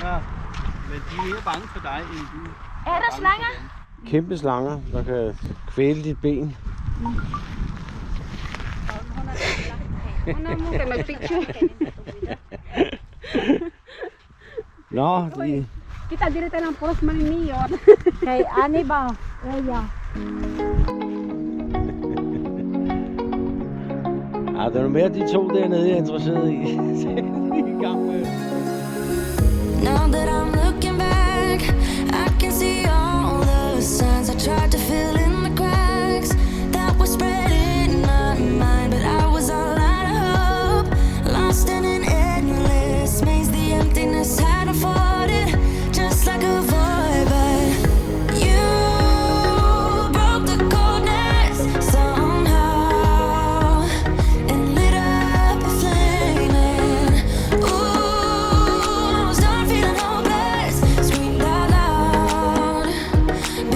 slanger, men de er mere bange for dig, end du Er der slanger? Kæmpe slanger, der kan kvæle dit ben. Nå, de... Kita dito ng puros maniniyon. Kay ani ba? Ja. Ja, det er mere de to dernede, jeg er interesseret i. I gang med. Now that I'm looking back, I can see all the signs I tried to fill in the cracks that were spread in my mind, but I was all out of hope, lost in an endless maze. The emptiness had unfolded just like a void, but you broke the coldness somehow and lit up a flame. And ooh, I was done feeling hopeless, screamed out loud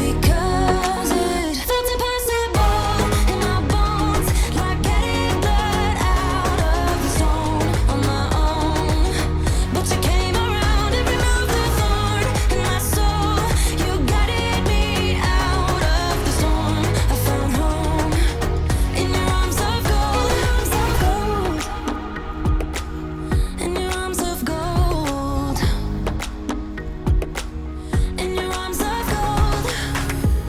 because it felt impossible in my bones, like getting blood out of the stone on my own. But you came around and removed the thorn in my soul. You guided me out of the storm. I found home in your arms of gold, in your arms of gold, in your arms of gold.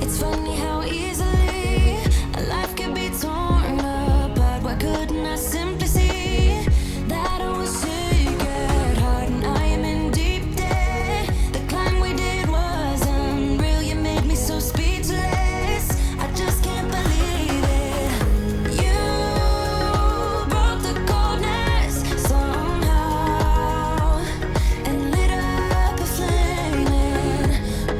It's funny how easily a life can be torn apart. Why couldn't I simply see that I was sick at heart and I am in deep debt? The climb we did was unreal. You made me so speechless. I just can't believe it. You broke the coldness somehow and lit up a flame. And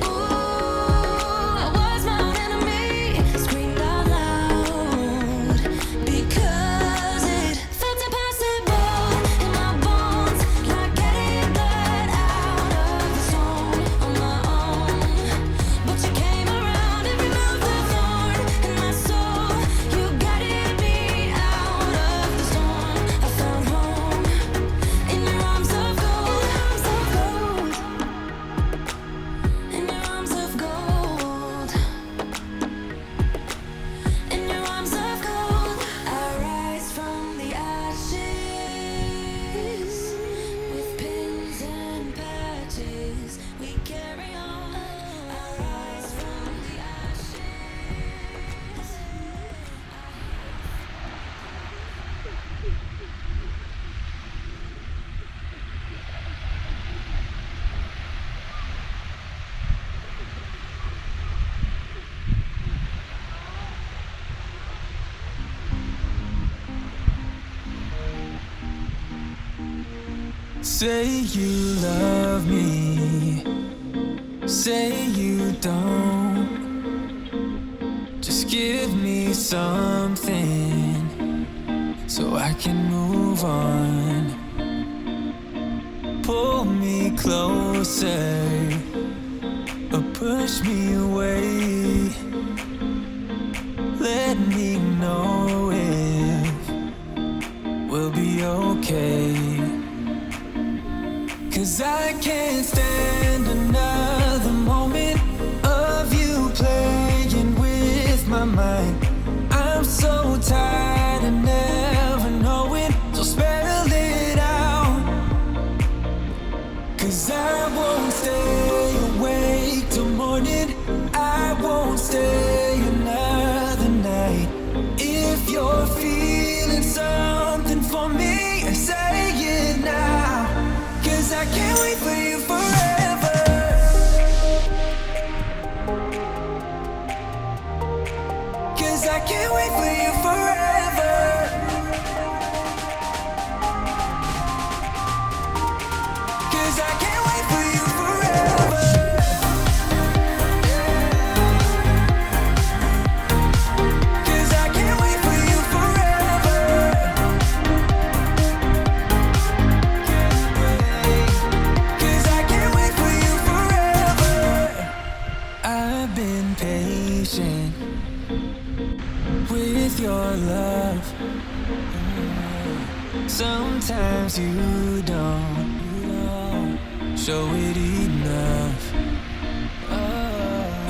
ooh, I was my own enemy, screamed out loud because it felt impossible in my bones, like getting blood out of the stone on my own. But you came around and removed the thorn in my soul. You guided me out of the storm. I found home in your arms of gold, in your arms of gold, in your arms of gold. I rise from the ashes with pins and patches. We carry on. I rise from the ashes. Say you love me, say you don't. Just give me something so I can move on. Pull me closer or push me away. Let me know if we'll be okay. 'Cause I can't stand another moment of you playing with my mind. I'm so tired of never knowing, so spell it out. 'Cause I won't stay awake till morning, I won't stay another night. If you're feeling something for me, say it now. 'Cause I can't wait for you forever. 'Cause I can't wait for you forever. 'Cause I can't wait for you forever. 'Cause I can't wait for you forever. 'Cause I can't wait for you forever. I've been patient with your love. Sometimes you don't show it enough.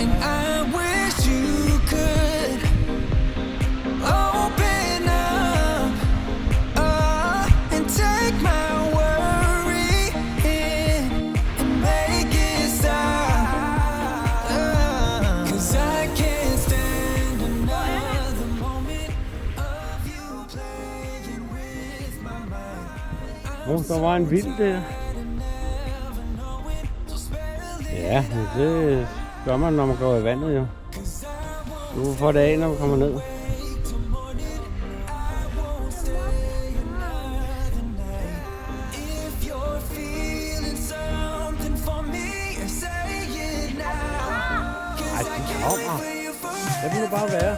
And I wish you could open up and take my worry in and make it stop. 'Cause I can't stand another moment of you playing with my mind. Der var en vild der. Ja, men det gør man, når man går i vandet jo. Du får det af, når man kommer ned. Ej, de kommer. Det må du bare være.